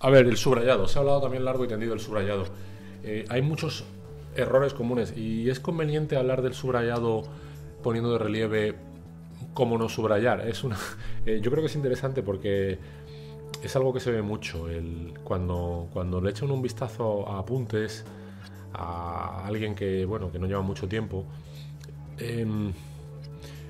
A ver, el subrayado. Se ha hablado también largo y tendido del subrayado. Hay muchos errores comunes y es conveniente hablar del subrayado poniendo de relieve cómo no subrayar. Yo creo que es interesante porque es algo que se ve mucho. Cuando le echan un vistazo a apuntes a alguien que, bueno, que no lleva mucho tiempo,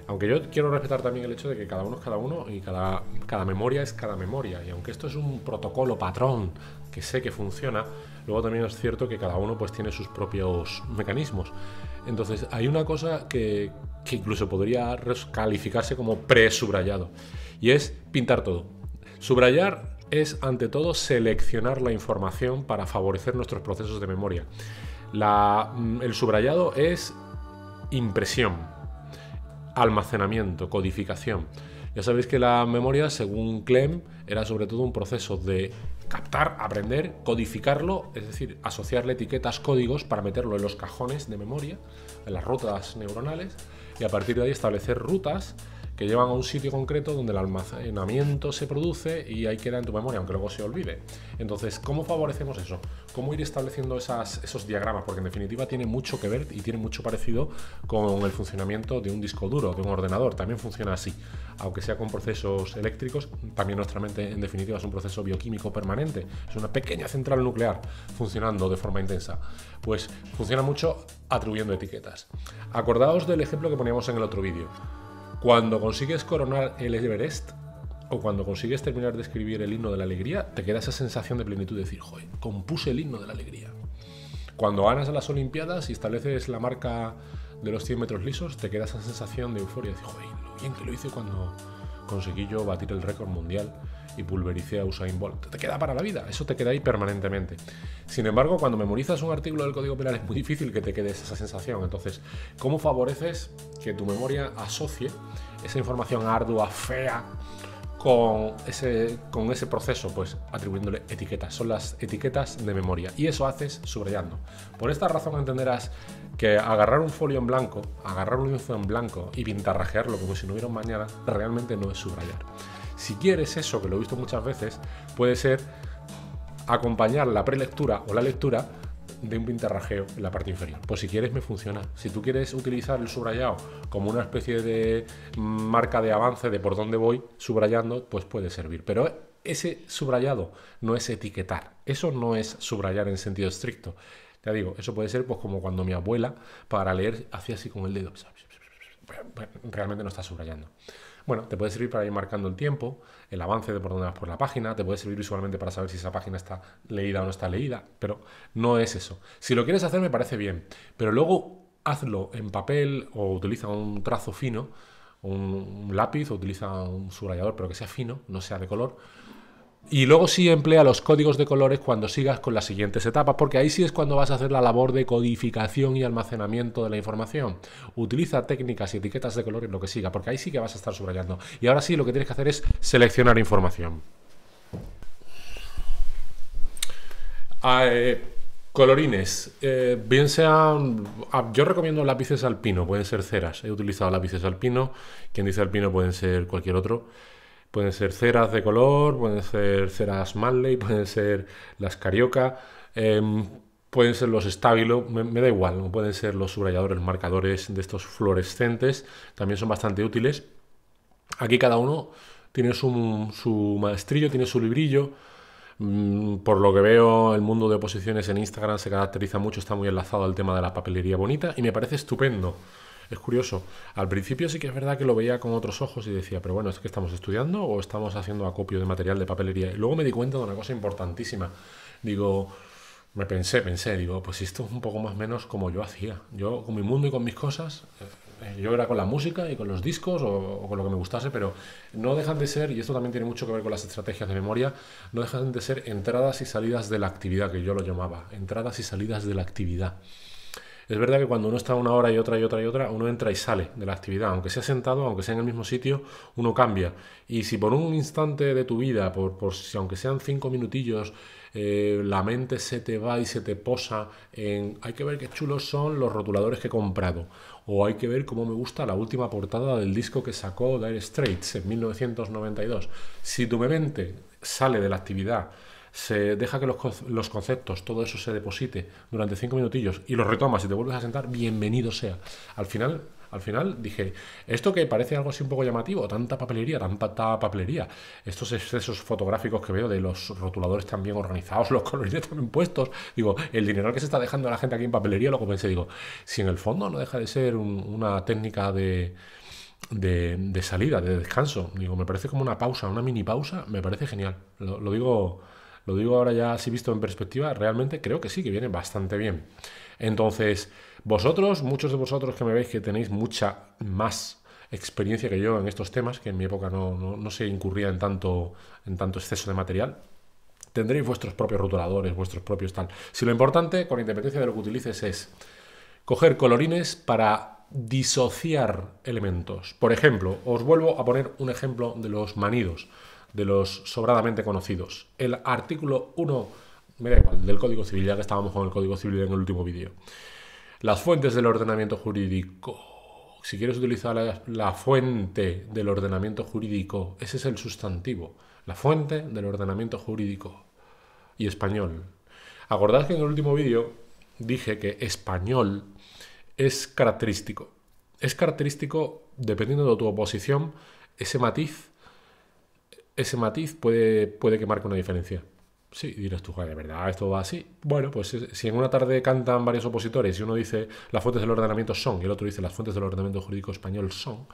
aunque yo quiero respetar también el hecho de que cada uno es cada uno y cada memoria es cada memoria. Y aunque esto es un protocolo patrón que sé que funciona, luego también es cierto que cada uno pues tiene sus propios mecanismos. Entonces hay una cosa que incluso podría calificarse como pre-subrayado, y es pintar todo. Subrayar es ante todo seleccionar la información para favorecer nuestros procesos de memoria. El subrayado es impresión, almacenamiento, codificación. Ya sabéis que la memoria, según Clem, era sobre todo un proceso de captar, aprender, codificarlo, es decir, asociarle etiquetas, códigos para meterlo en los cajones de memoria, en las rutas neuronales, y a partir de ahí establecer rutas que llevan a un sitio concreto donde el almacenamiento se produce y ahí queda en tu memoria, aunque luego se olvide. Entonces, ¿cómo favorecemos eso? ¿Cómo ir estableciendo esos diagramas? Porque en definitiva tiene mucho que ver y tiene mucho parecido con el funcionamiento de un disco duro, de un ordenador. También funciona así. Aunque sea con procesos eléctricos, también nuestra mente en definitiva es un proceso bioquímico permanente. Es una pequeña central nuclear funcionando de forma intensa. Pues funciona mucho atribuyendo etiquetas. Acordaos del ejemplo que poníamos en el otro vídeo. Cuando consigues coronar el Everest o cuando consigues terminar de escribir el himno de la alegría, te queda esa sensación de plenitud de decir, joder, compuse el himno de la alegría. Cuando ganas a las Olimpiadas y estableces la marca de los 100 metros lisos, te queda esa sensación de euforia de decir, joder, lo bien que lo hice cuando conseguí yo batir el récord mundial y pulvericé a Usain Bolt. Te queda para la vida, eso te queda ahí permanentemente. Sin embargo, cuando memorizas un artículo del Código Penal es muy difícil que te quede esa sensación. Entonces, ¿cómo favoreces que tu memoria asocie esa información ardua, fea, con ese proceso? Pues atribuyéndole etiquetas. Son las etiquetas de memoria. Y eso haces subrayando. Por esta razón entenderás que agarrar un folio en blanco, agarrar un lienzo en blanco y pintarrajearlo como si no hubiera un mañana, realmente no es subrayar. Si quieres eso, que lo he visto muchas veces, puede ser acompañar la prelectura o la lectura de un pintarrajeo en la parte inferior. Pues si quieres me funciona. Si tú quieres utilizar el subrayado como una especie de marca de avance de por dónde voy subrayando, pues puede servir. Pero ese subrayado no es etiquetar. Eso no es subrayar en sentido estricto. Te digo, eso puede ser pues como cuando mi abuela para leer hacía así con el dedo. Realmente no está subrayando. Bueno, te puede servir para ir marcando el tiempo, el avance de por dónde vas por la página, te puede servir visualmente para saber si esa página está leída o no está leída, pero no es eso. Si lo quieres hacer me parece bien, pero luego hazlo en papel o utiliza un trazo fino, un lápiz o utiliza un subrayador, pero que sea fino, no sea de color. Y luego sí emplea los códigos de colores cuando sigas con las siguientes etapas, porque ahí sí es cuando vas a hacer la labor de codificación y almacenamiento de la información. Utiliza técnicas y etiquetas de colores lo que siga, porque ahí sí que vas a estar subrayando. Y ahora sí lo que tienes que hacer es seleccionar información. Colorines, bien sean, yo recomiendo lápices alpino, pueden ser ceras. He utilizado lápices alpino, quien dice alpino pueden ser cualquier otro. Pueden ser ceras de color, pueden ser ceras Manley, pueden ser las Carioca, pueden ser los Stabilo, me da igual, pueden ser los subrayadores, marcadores de estos fluorescentes, también son bastante útiles. Aquí cada uno tiene su maestrillo, tiene su librillo. Por lo que veo, el mundo de oposiciones en Instagram se caracteriza mucho, está muy enlazado al tema de la papelería bonita y me parece estupendo. Es curioso. Al principio sí que es verdad que lo veía con otros ojos y decía, pero bueno, ¿es que estamos estudiando o estamos haciendo acopio de material de papelería? Y luego me di cuenta de una cosa importantísima. Digo, digo, pues esto es un poco más o menos como yo hacía. Yo con mi mundo y con mis cosas, yo era con la música y con los discos o con lo que me gustase, pero no dejan de ser, y esto también tiene mucho que ver con las estrategias de memoria, no dejan de ser entradas y salidas de la actividad, que yo lo llamaba, entradas y salidas de la actividad. Es verdad que cuando uno está una hora y otra, uno entra y sale de la actividad. Aunque sea sentado, aunque sea en el mismo sitio, uno cambia. Y si por un instante de tu vida, si aunque sean 5 minutillos, la mente se te va y se te posa en hay que ver qué chulos son los rotuladores que he comprado, o hay que ver cómo me gusta la última portada del disco que sacó Dire Straits en 1992. Si tu mente sale de la actividad, se deja que los conceptos, todo eso se deposite durante 5 minutillos y los retomas y te vuelves a sentar, bienvenido sea. Al final dije, esto que parece algo así un poco llamativo, tanta papelería, estos excesos fotográficos que veo de los rotuladores tan bien organizados, los colorines tan bien puestos, digo, el dinero que se está dejando la gente aquí en papelería, lo pensé, digo, si en el fondo no deja de ser una técnica de salida, de descanso, digo, me parece como una pausa, una mini pausa, me parece genial. Lo digo ahora ya así visto en perspectiva, realmente creo que sí, que viene bastante bien. Entonces, muchos de vosotros que me veis que tenéis mucha más experiencia que yo en estos temas, que en mi época no se incurría en tanto exceso de material, tendréis vuestros propios rotuladores, vuestros propios tal. Si lo importante, con independencia de lo que utilices, es coger colorines para disociar elementos. Por ejemplo, os vuelvo a poner un ejemplo de los manidos, de los sobradamente conocidos. El artículo 1, me da igual, del Código Civil, ya que estábamos con el Código Civil en el último vídeo. Las fuentes del ordenamiento jurídico. Si quieres utilizar la fuente del ordenamiento jurídico, ese es el sustantivo. La fuente del ordenamiento jurídico. Y español. Acordad que en el último vídeo dije que español es característico. Es característico, dependiendo de tu oposición, ese matiz puede que marque una diferencia. Sí, dirás tú, ¿de verdad esto va así? Bueno, pues si en una tarde cantan varios opositores y uno dice las fuentes del ordenamiento son y el otro dice las fuentes del ordenamiento jurídico español son,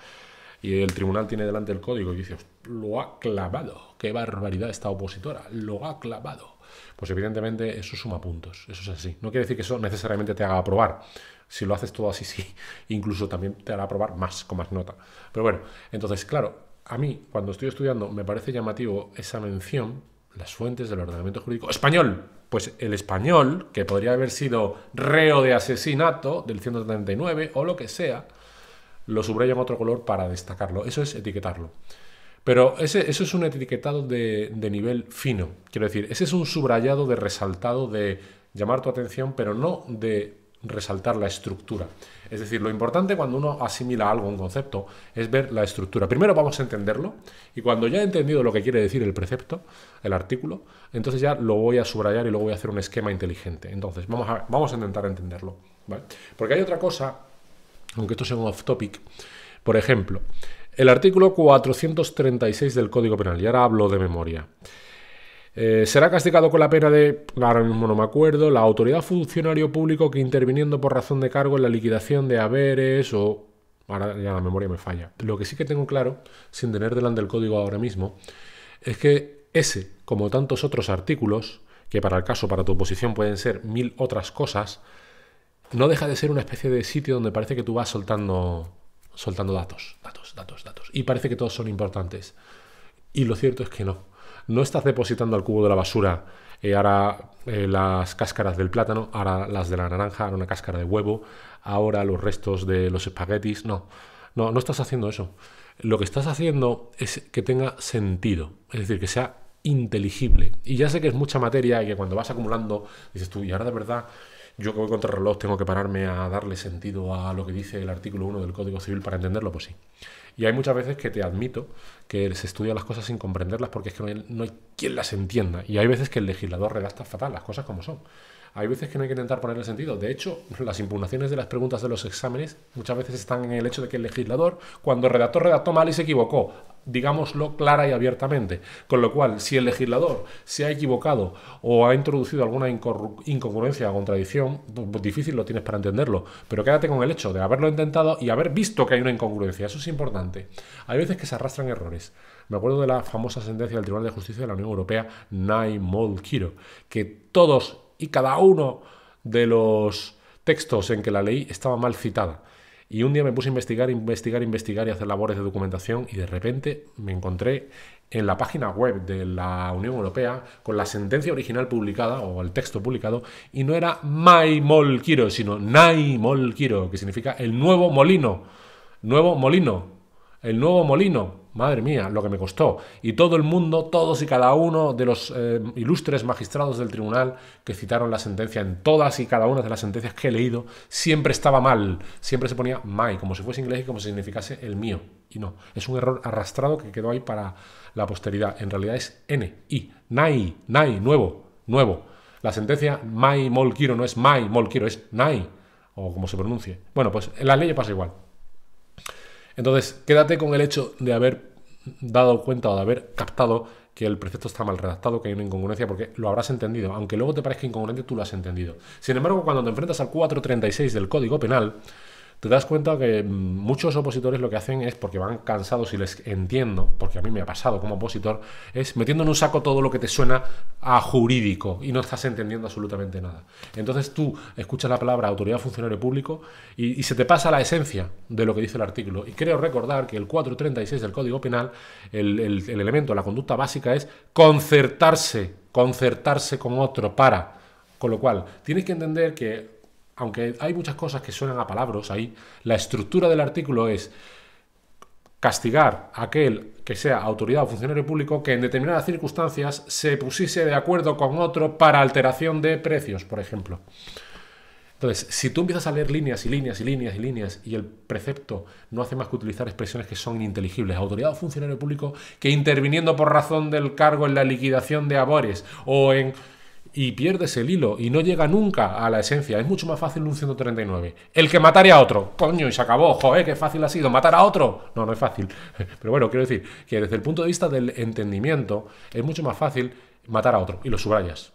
y el tribunal tiene delante el código y dice, lo ha clavado, qué barbaridad esta opositora, lo ha clavado. Pues evidentemente eso suma puntos, eso es así. No quiere decir que eso necesariamente te haga aprobar. Si lo haces todo así, sí. Incluso también te hará aprobar más, con más nota. Pero bueno, entonces, claro, a mí, cuando estoy estudiando, me parece llamativo esa mención, las fuentes del ordenamiento jurídico español. Pues el español, que podría haber sido reo de asesinato del 139 o lo que sea, lo subraya en otro color para destacarlo. Eso es etiquetarlo. Pero eso es un etiquetado de nivel fino. Quiero decir, ese es un subrayado de resaltado, de llamar tu atención, pero no de resaltar la estructura. Es decir, lo importante cuando uno asimila algo, un concepto, es ver la estructura. Primero vamos a entenderlo y cuando ya he entendido lo que quiere decir el precepto, el artículo, entonces ya lo voy a subrayar y luego voy a hacer un esquema inteligente. Entonces, vamos a intentar entenderlo, ¿vale? Porque hay otra cosa, aunque esto sea un off topic, por ejemplo, el artículo 436 del Código Penal, y ahora hablo de memoria. Será castigado con la pena de, ahora mismo no me acuerdo, la autoridad funcionario público que interviniendo por razón de cargo en la liquidación de haberes o... Ahora ya la memoria me falla. Lo que sí que tengo claro, sin tener delante el código ahora mismo, es que ese, como tantos otros artículos, que para el caso, para tu oposición pueden ser 1000 otras cosas, no deja de ser una especie de sitio donde parece que tú vas soltando datos. Y parece que todos son importantes. Y lo cierto es que no. No estás depositando al cubo de la basura ahora las cáscaras del plátano, ahora las de la naranja, ahora una cáscara de huevo, ahora los restos de los espaguetis. No estás haciendo eso. Lo que estás haciendo es que tenga sentido, es decir, que sea inteligible. Y ya sé que es mucha materia y que cuando vas acumulando dices tú, y ahora de verdad, yo que voy contra el reloj tengo que pararme a darle sentido a lo que dice el artículo 1 del Código Civil para entenderlo, pues sí. Y hay muchas veces que te admito que se estudian las cosas sin comprenderlas porque es que no hay quien las entienda. Y hay veces que el legislador redacta fatal las cosas como son. Hay veces que no hay que intentar ponerle sentido. De hecho, las impugnaciones de las preguntas de los exámenes muchas veces están en el hecho de que el legislador, cuando redactó mal y se equivocó, digámoslo clara y abiertamente. Con lo cual, si el legislador se ha equivocado o ha introducido alguna incongruencia o contradicción, pues difícil lo tienes para entenderlo. Pero quédate con el hecho de haberlo intentado y haber visto que hay una incongruencia. Eso es importante. Hay veces que se arrastran errores. Me acuerdo de la famosa sentencia del Tribunal de Justicia de la Unión Europea, Nai Mol Kiro, que todos y cada uno de los textos en que la ley estaba mal citada. Y un día me puse a investigar y hacer labores de documentación y de repente me encontré en la página web de la Unión Europea con la sentencia original publicada o el texto publicado y no era Mai Mol Kiro, sino Nai Mol Kiro, que significa el nuevo molino. el nuevo molino. Madre mía, lo que me costó. Y todo el mundo, todos y cada uno de los ilustres magistrados del tribunal que citaron la sentencia, en todas y cada una de las sentencias que he leído, siempre estaba mal. Siempre se ponía my, como si fuese inglés y como si significase el mío. Y no, es un error arrastrado que quedó ahí para la posteridad. En realidad es N-I. Nai, nuevo. La sentencia my mol quiero no es my mol quiero, es nai, o como se pronuncie. Bueno, pues en las leyes pasa igual. Entonces, quédate con el hecho de haber dado cuenta o de haber captado que el precepto está mal redactado, que hay una incongruencia, porque lo habrás entendido. Aunque luego te parezca incongruente, tú lo has entendido. Sin embargo, cuando te enfrentas al 436 del Código Penal, te das cuenta que muchos opositores lo que hacen es, porque van cansados y les entiendo, porque a mí me ha pasado como opositor, es metiendo en un saco todo lo que te suena a jurídico y no estás entendiendo absolutamente nada. Entonces tú escuchas la palabra autoridad funcionario público y se te pasa la esencia de lo que dice el artículo. Y creo recordar que el 436 del Código Penal, el elemento, la conducta básica es concertarse con otro para. Con lo cual, tienes que entender que aunque hay muchas cosas que suenan a palabras ahí, la estructura del artículo es castigar a aquel que sea autoridad o funcionario público que en determinadas circunstancias se pusiese de acuerdo con otro para alteración de precios, por ejemplo. Entonces, si tú empiezas a leer líneas y líneas y el precepto no hace más que utilizar expresiones que son ininteligibles, autoridad o funcionario público que interviniendo por razón del cargo en la liquidación de haberes o en... y pierdes el hilo y no llega nunca a la esencia. Es mucho más fácil un 139. El que matare a otro. Coño, y se acabó. Joder, qué fácil ha sido. ¿Matar a otro? No, no es fácil. Pero bueno, quiero decir que desde el punto de vista del entendimiento es mucho más fácil matar a otro. Y lo subrayas.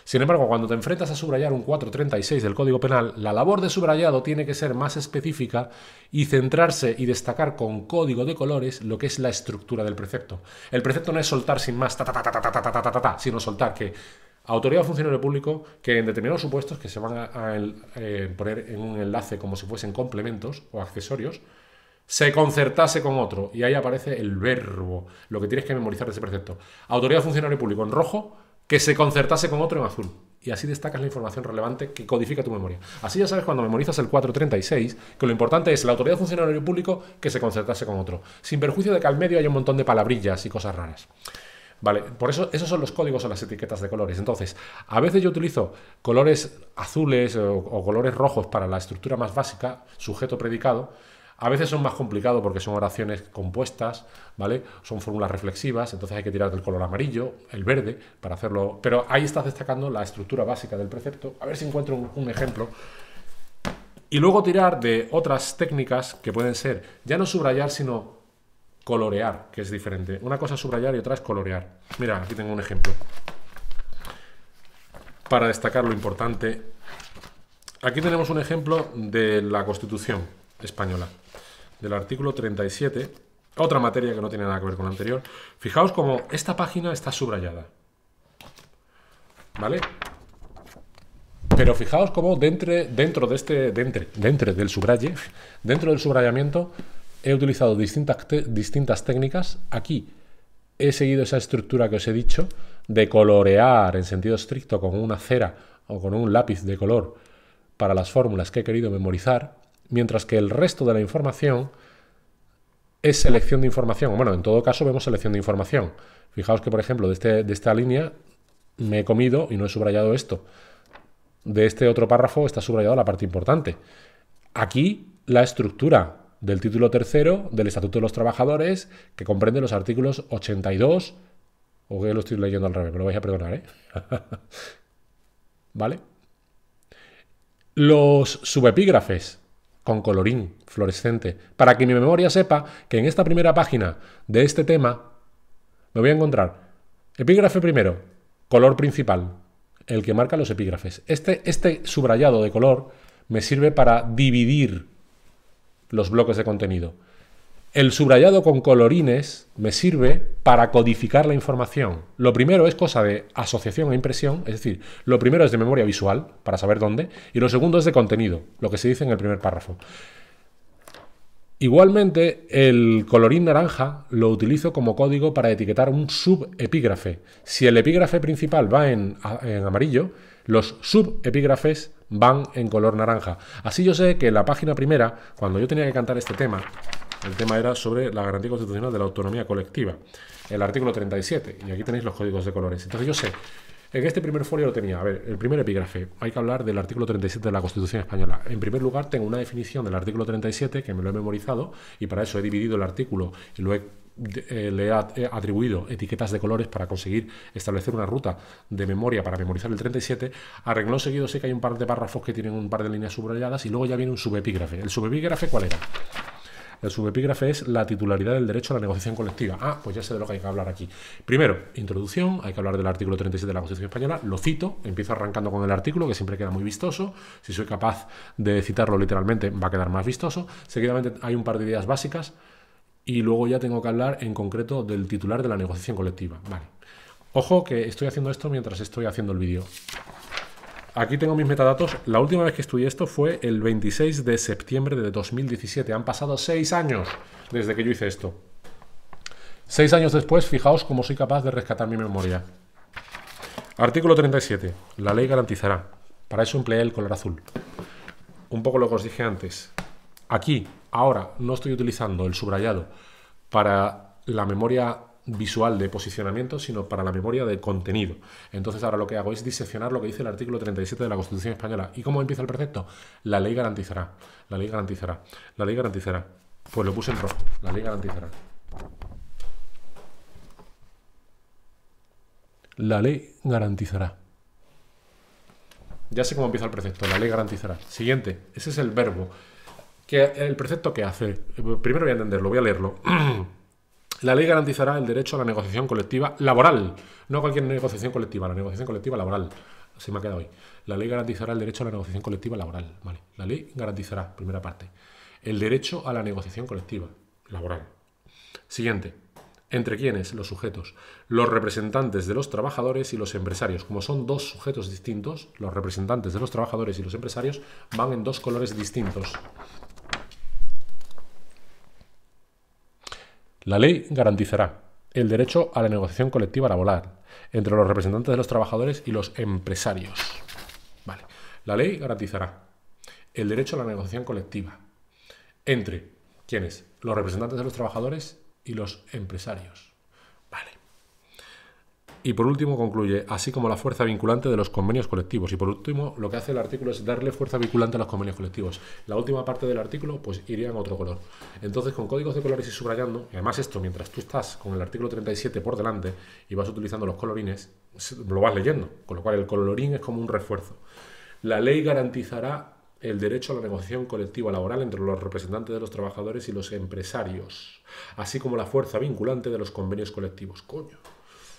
Sin embargo, cuando te enfrentas a subrayar un 436 del Código Penal, la labor de subrayado tiene que ser más específica y centrarse y destacar con código de colores lo que es la estructura del precepto. El precepto no es soltar sin más, sino soltar que autoridad o funcionario público que en determinados supuestos que se van a poner en un enlace como si fuesen complementos o accesorios, se concertase con otro. Y ahí aparece el verbo, lo que tienes que memorizar de ese precepto. Autoridad o funcionario público en rojo, que se concertase con otro en azul. Y así destacas la información relevante que codifica tu memoria. Así ya sabes cuando memorizas el 436 que lo importante es la autoridad o funcionario público que se concertase con otro. Sin perjuicio de que al medio hay un montón de palabrillas y cosas raras. Vale, por eso esos son los códigos o las etiquetas de colores. Entonces, a veces yo utilizo colores azules o colores rojos para la estructura más básica, sujeto-predicado. A veces son más complicados porque son oraciones compuestas, ¿vale? Son fórmulas reflexivas, entonces hay que tirar del color amarillo, el verde, para hacerlo. Pero ahí estás destacando la estructura básica del precepto. A ver si encuentro un ejemplo. Y luego tirar de otras técnicas que pueden ser, ya no subrayar, sino colorear, que es diferente. Una cosa es subrayar y otra es colorear. Mira, aquí tengo un ejemplo. Para destacar lo importante. Aquí tenemos un ejemplo de la Constitución española, del artículo 37, otra materia que no tiene nada que ver con la anterior. Fijaos cómo esta página está subrayada. ¿Vale? Pero fijaos cómo dentro del subraye, dentro del subrayamiento, he utilizado distintas técnicas. Aquí he seguido esa estructura que os he dicho de colorear en sentido estricto con una cera o con un lápiz de color para las fórmulas que he querido memorizar, mientras que el resto de la información es selección de información. Bueno, en todo caso vemos selección de información. Fijaos que, por ejemplo, de esta línea me he comido y no he subrayado esto. De este otro párrafo está subrayado la parte importante. Aquí la estructura del título tercero del Estatuto de los Trabajadores, que comprende los artículos 82, o que lo estoy leyendo al revés, me lo vais a perdonar, ¿eh? ¿Vale? Los subepígrafes con colorín fluorescente, para que mi memoria sepa que en esta primera página de este tema me voy a encontrar epígrafe primero, color principal, el que marca los epígrafes. Este subrayado de color me sirve para dividir los bloques de contenido. El subrayado con colorines me sirve para codificar la información. Lo primero es cosa de asociación e impresión, es decir, lo primero es de memoria visual, para saber dónde, y lo segundo es de contenido, lo que se dice en el primer párrafo. Igualmente, el colorín naranja lo utilizo como código para etiquetar un subepígrafe. Si el epígrafe principal va en amarillo, los subepígrafes van en color naranja. Así yo sé que en la página primera, cuando yo tenía que cantar este tema, El tema era sobre la garantía constitucional de la autonomía colectiva. El artículo 37. Y aquí tenéis los códigos de colores. Entonces yo sé, en este primer folio lo tenía. A ver, el primer epígrafe. Hay que hablar del artículo 37 de la Constitución Española. En primer lugar, tengo una definición del artículo 37 que me lo he memorizado y para eso he dividido el artículo y lo le he atribuido etiquetas de colores para conseguir establecer una ruta de memoria para memorizar el 37. A renglón seguido sé que hay un par de párrafos que tienen un par de líneas subrayadas y luego ya viene un subepígrafe. ¿El subepígrafe cuál era? El subepígrafe es la titularidad del derecho a la negociación colectiva. Ah, pues ya sé de lo que hay que hablar aquí. Primero, introducción, hay que hablar del artículo 37 de la Constitución Española. Lo cito, empiezo arrancando con el artículo, que siempre queda muy vistoso. Si soy capaz de citarlo literalmente, va a quedar más vistoso. Seguidamente hay un par de ideas básicas y luego ya tengo que hablar en concreto del titular de la negociación colectiva. Vale. Ojo que estoy haciendo esto mientras estoy haciendo el vídeo. Aquí tengo mis metadatos. La última vez que estudié esto fue el 26 de septiembre de 2017. Han pasado 6 años desde que yo hice esto. 6 años después, fijaos cómo soy capaz de rescatar mi memoria. Artículo 37. La ley garantizará. Para eso empleé el color azul. Un poco lo que os dije antes. Aquí, ahora, no estoy utilizando el subrayado para la memoria visual de posicionamiento, sino para la memoria de contenido. Entonces ahora lo que hago es diseccionar lo que dice el artículo 37 de la Constitución Española. ¿Y cómo empieza el precepto? La ley garantizará. La ley garantizará. La ley garantizará. Pues lo puse en rojo. La ley garantizará. La ley garantizará. Ya sé cómo empieza el precepto. La ley garantizará. Siguiente. Ese es el verbo. ¿El precepto qué hace? Primero voy a entenderlo, voy a leerlo. La ley garantizará el derecho a la negociación colectiva laboral. No cualquier negociación colectiva, la negociación colectiva laboral. Así me ha quedado hoy. La ley garantizará el derecho a la negociación colectiva laboral. Vale. La ley garantizará, primera parte, el derecho a la negociación colectiva laboral. Siguiente. ¿Entre quiénes? Los sujetos. Los representantes de los trabajadores y los empresarios. Como son dos sujetos distintos, los representantes de los trabajadores y los empresarios van en dos colores distintos. La ley garantizará el derecho a la negociación colectiva laboral entre los representantes de los trabajadores y los empresarios. Vale. La ley garantizará el derecho a la negociación colectiva entre ¿quiénes? Los representantes de los trabajadores y los empresarios. Vale. Y por último concluye, así como la fuerza vinculante de los convenios colectivos. Y por último, lo que hace el artículo es darle fuerza vinculante a los convenios colectivos. La última parte del artículo, pues iría en otro color. Entonces, con códigos de colores y subrayando, y además esto, mientras tú estás con el artículo 37 por delante y vas utilizando los colorines, lo vas leyendo. Con lo cual, el colorín es como un refuerzo. La ley garantizará el derecho a la negociación colectiva laboral entre los representantes de los trabajadores y los empresarios, así como la fuerza vinculante de los convenios colectivos. Coño.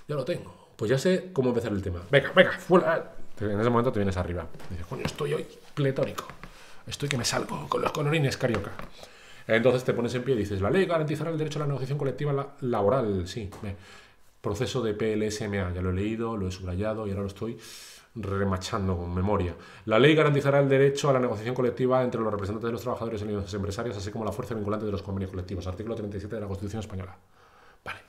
Ya lo tengo. Pues ya sé cómo empezar el tema. Venga, fuera. En ese momento te vienes arriba. Dices, coño, estoy hoy pletórico. Estoy que me salgo con los colorines carioca. Entonces te pones en pie y dices, la ley garantizará el derecho a la negociación colectiva laboral. Sí. Proceso de PLSMA. Ya lo he leído, lo he subrayado y ahora lo estoy remachando con memoria. La ley garantizará el derecho a la negociación colectiva entre los representantes de los trabajadores y los empresarios, así como la fuerza vinculante de los convenios colectivos. Artículo 37 de la Constitución Española. Vale.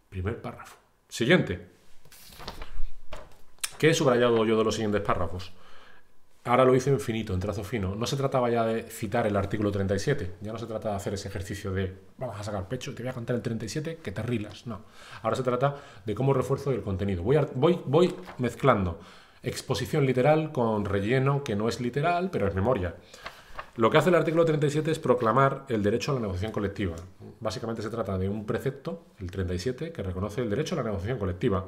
Primer párrafo. Siguiente. ¿Qué he subrayado yo de los siguientes párrafos? Ahora lo hice en finito, en trazo fino. No se trataba ya de citar el artículo 37. Ya no se trata de hacer ese ejercicio de vamos a sacar pecho, te voy a contar el 37, que te rilas. No. Ahora se trata de cómo refuerzo el contenido. Voy mezclando exposición literal con relleno que no es literal, pero es memoria. Lo que hace el artículo 37 es proclamar el derecho a la negociación colectiva. Básicamente se trata de un precepto, el 37, que reconoce el derecho a la negociación colectiva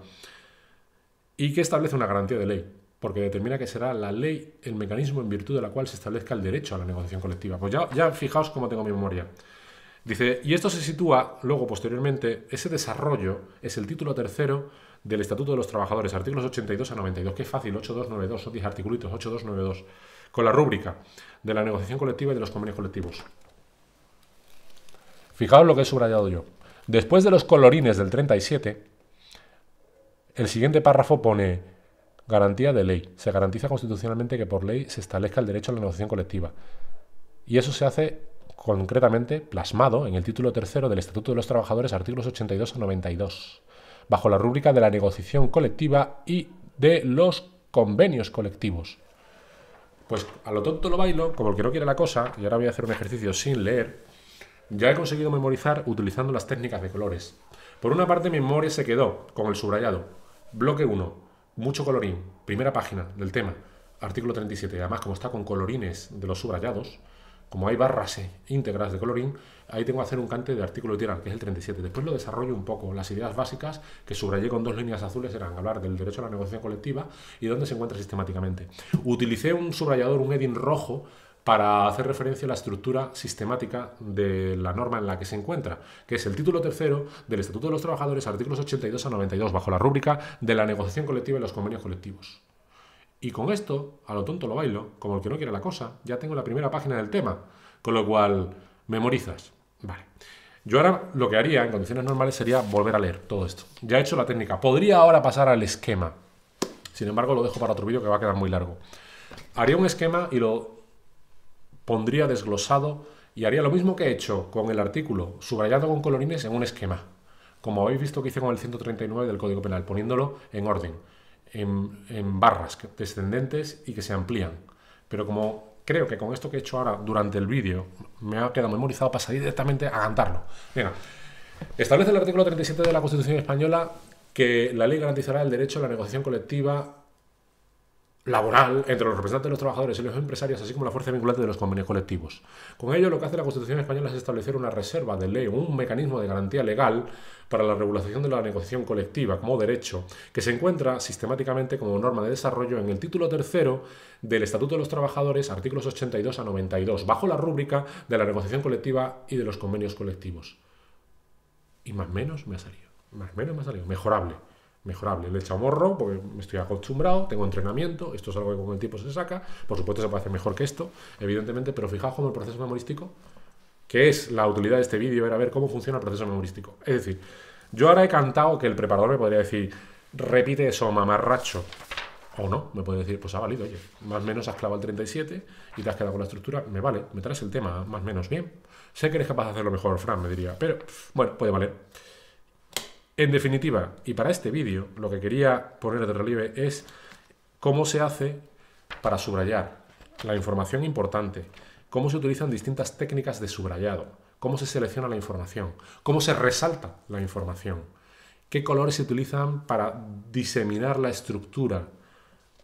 y que establece una garantía de ley, porque determina que será la ley el mecanismo en virtud de la cual se establezca el derecho a la negociación colectiva. Pues ya fijaos cómo tengo mi memoria. Dice, y esto se sitúa, luego, posteriormente, ese desarrollo es el título tercero del Estatuto de los Trabajadores, artículos 82 a 92. Qué fácil, 8292, son 10 articulitos, 8292. Con la rúbrica de la negociación colectiva y de los convenios colectivos. Fijaos lo que he subrayado yo. Después de los colorines del 37, el siguiente párrafo pone garantía de ley. Se garantiza constitucionalmente que por ley se establezca el derecho a la negociación colectiva. Y eso se hace concretamente plasmado en el título tercero del Estatuto de los Trabajadores, artículos 82 a 92, bajo la rúbrica de la negociación colectiva y de los convenios colectivos. Pues a lo tonto lo bailo, como el que no quiere la cosa, y ahora voy a hacer un ejercicio sin leer. Ya he conseguido memorizar utilizando las técnicas de colores. Por una parte, mi memoria se quedó con el subrayado. Bloque 1, mucho colorín, primera página del tema, artículo 37. Además, como está con colorines de los subrayados, como hay barras íntegras de colorín, ahí tengo que hacer un cante de artículo literal, que es el 37. Después lo desarrollo un poco. Las ideas básicas que subrayé con 2 líneas azules eran hablar del derecho a la negociación colectiva y dónde se encuentra sistemáticamente. Utilicé un subrayador, un edding rojo, para hacer referencia a la estructura sistemática de la norma en la que se encuentra, que es el título tercero del Estatuto de los Trabajadores, artículos 82 a 92, bajo la rúbrica de la negociación colectiva y los convenios colectivos. Y con esto, a lo tonto lo bailo, como el que no quiere la cosa, ya tengo la primera página del tema, con lo cual memorizas. Vale. Yo ahora lo que haría en condiciones normales sería volver a leer todo esto. Ya he hecho la técnica. Podría ahora pasar al esquema. Sin embargo, lo dejo para otro vídeo que va a quedar muy largo. Haría un esquema y lo pondría desglosado y haría lo mismo que he hecho con el artículo subrayado con colorines en un esquema. Como habéis visto que hice con el 139 del Código Penal, poniéndolo en orden, en barras descendentes y que se amplían. Pero como creo que con esto que he hecho ahora durante el vídeo me ha quedado memorizado, pasaré directamente a cantarlo. Venga, establece el artículo 37 de la Constitución Española que la ley garantizará el derecho a la negociación colectiva laboral entre los representantes de los trabajadores y los empresarios, así como la fuerza vinculante de los convenios colectivos. Con ello, lo que hace la Constitución Española es establecer una reserva de ley, un mecanismo de garantía legal para la regulación de la negociación colectiva como derecho, que se encuentra sistemáticamente como norma de desarrollo en el título tercero del Estatuto de los Trabajadores, artículos 82 a 92, bajo la rúbrica de la negociación colectiva y de los convenios colectivos. Y más o menos me ha salido. Más o menos me ha salido. Mejorable. Mejorable. Le he echado morro porque me estoy acostumbrado, tengo entrenamiento, esto es algo que con el tiempo se saca, por supuesto se puede hacer mejor que esto, evidentemente, pero fijaos cómo el proceso memorístico, que es la utilidad de este vídeo, era ver cómo funciona el proceso memorístico. Es decir, yo ahora he cantado que el preparador me podría decir, repite eso, mamarracho, o no, me puede decir, pues ha valido, oye, más o menos has clavado el 37 y te has quedado con la estructura, me vale, me traes el tema más o menos bien. Sé que eres capaz de hacerlo mejor, Fran, me diría, pero bueno, puede valer. En definitiva, y para este vídeo, lo que quería poner de relieve es cómo se hace para subrayar la información importante, cómo se utilizan distintas técnicas de subrayado, cómo se selecciona la información, cómo se resalta la información, qué colores se utilizan para diseminar la estructura.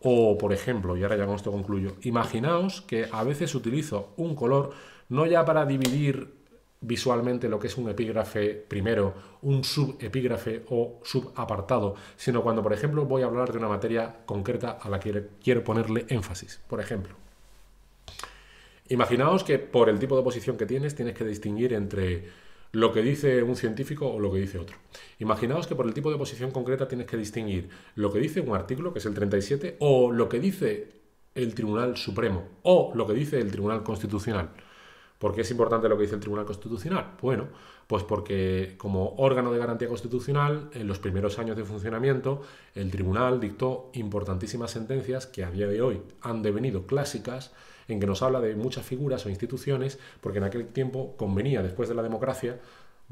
O, por ejemplo, y ahora ya con esto concluyo, imaginaos que a veces utilizo un color no ya para dividir visualmente lo que es un epígrafe primero, un subepígrafe o subapartado, sino cuando, por ejemplo, voy a hablar de una materia concreta a la que quiero ponerle énfasis. Por ejemplo, imaginaos que por el tipo de oposición que tienes que distinguir entre lo que dice un científico o lo que dice otro. Imaginaos que por el tipo de oposición concreta tienes que distinguir lo que dice un artículo, que es el 37, o lo que dice el Tribunal Supremo, o lo que dice el Tribunal Constitucional. ¿Por qué es importante lo que dice el Tribunal Constitucional? Bueno, pues porque como órgano de garantía constitucional, en los primeros años de funcionamiento, el Tribunal dictó importantísimas sentencias que a día de hoy han devenido clásicas, en que nos habla de muchas figuras o instituciones, porque en aquel tiempo convenía, después de la democracia,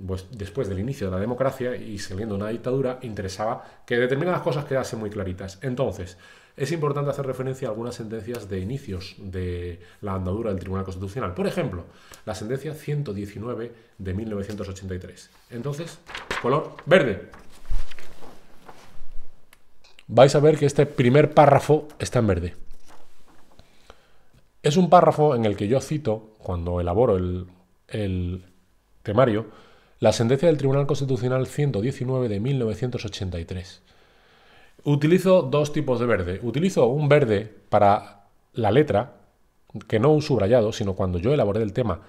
pues después del inicio de la democracia y saliendo una dictadura, interesaba que determinadas cosas quedasen muy claritas. Entonces, es importante hacer referencia a algunas sentencias de inicios de la andadura del Tribunal Constitucional. Por ejemplo, la sentencia 119 de 1983. Entonces, color verde. Vais a ver que este primer párrafo está en verde. Es un párrafo en el que yo cito, cuando elaboro el temario, la sentencia del Tribunal Constitucional 119 de 1983. Utilizo dos tipos de verde. Utilizo un verde para la letra, que no un subrayado, sino cuando yo elaboré el tema,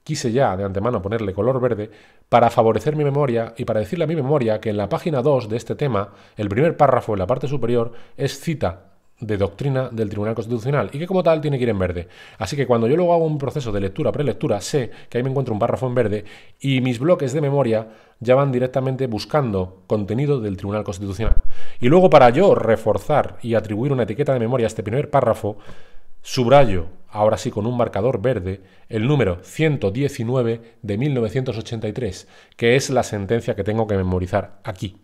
quise ya de antemano ponerle color verde para favorecer mi memoria y para decirle a mi memoria que en la página 2 de este tema, el primer párrafo en la parte superior es cita de doctrina del Tribunal Constitucional y que como tal tiene que ir en verde. Así que cuando yo luego hago un proceso de lectura-prelectura, sé que ahí me encuentro un párrafo en verde y mis bloques de memoria ya van directamente buscando contenido del Tribunal Constitucional. Y luego para yo reforzar y atribuir una etiqueta de memoria a este primer párrafo, subrayo, ahora sí con un marcador verde, el número 119 de 1983, que es la sentencia que tengo que memorizar aquí.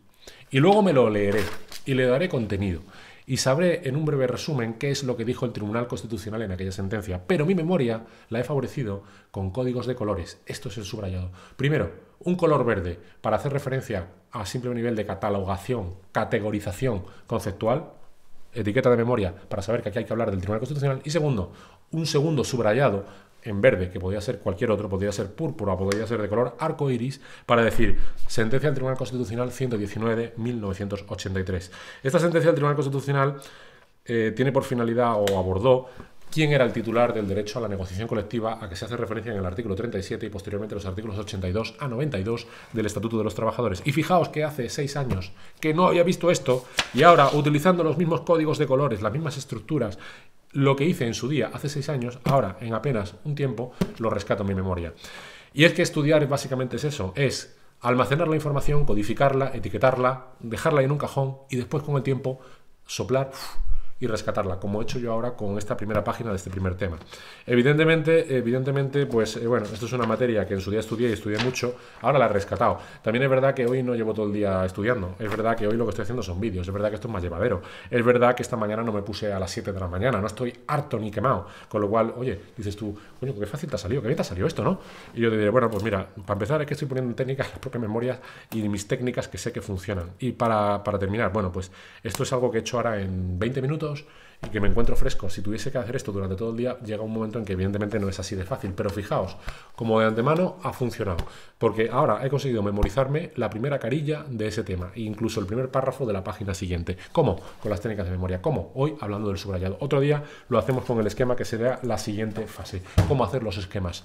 Y luego me lo leeré y le daré contenido. y sabré en un breve resumen qué es lo que dijo el Tribunal Constitucional en aquella sentencia. Pero mi memoria la he favorecido con códigos de colores. Esto es el subrayado. Primero, un color verde para hacer referencia a simple nivel de catalogación, categorización conceptual, etiqueta de memoria para saber que aquí hay que hablar del Tribunal Constitucional. Y segundo, un segundo subrayado en verde, que podría ser cualquier otro, podría ser púrpura, podría ser de color arco iris, para decir sentencia del Tribunal Constitucional 119/1983. Esta sentencia del Tribunal Constitucional tiene por finalidad o abordó quién era el titular del derecho a la negociación colectiva a que se hace referencia en el artículo 37 y posteriormente los artículos 82 a 92 del Estatuto de los Trabajadores. Y fijaos que hace 6 años que no había visto esto y ahora, utilizando los mismos códigos de colores, las mismas estructuras, lo que hice en su día hace 6 años, ahora en apenas un tiempo lo rescato en mi memoria. Y es que estudiar básicamente es eso, es almacenar la información, codificarla, etiquetarla, dejarla en un cajón y después con el tiempo soplar y rescatarla, como he hecho yo ahora con esta primera página de este primer tema. Evidentemente, pues bueno, esto es una materia que en su día estudié y estudié mucho, ahora la he rescatado. También es verdad que hoy no llevo todo el día estudiando, es verdad que hoy lo que estoy haciendo son vídeos, es verdad que esto es más llevadero, es verdad que esta mañana no me puse a las 7 de la mañana, no estoy harto ni quemado, con lo cual, oye, dices tú, coño, qué fácil te ha salido, qué bien te ha salido esto, ¿no? Y yo te diré, bueno, pues mira, para empezar es que estoy poniendo en técnicas las propias memorias y mis técnicas que sé que funcionan. Y para terminar, bueno, pues esto es algo que he hecho ahora en 20 minutos y que me encuentro fresco. Si tuviese que hacer esto durante todo el día, llega un momento en que evidentemente no es así de fácil, pero fijaos, como de antemano ha funcionado, porque ahora he conseguido memorizarme la primera carilla de ese tema e incluso el primer párrafo de la página siguiente. ¿Cómo? Con las técnicas de memoria. ¿Cómo? Hoy hablando del subrayado. Otro día lo hacemos con el esquema, que será la siguiente fase. ¿Cómo hacer los esquemas?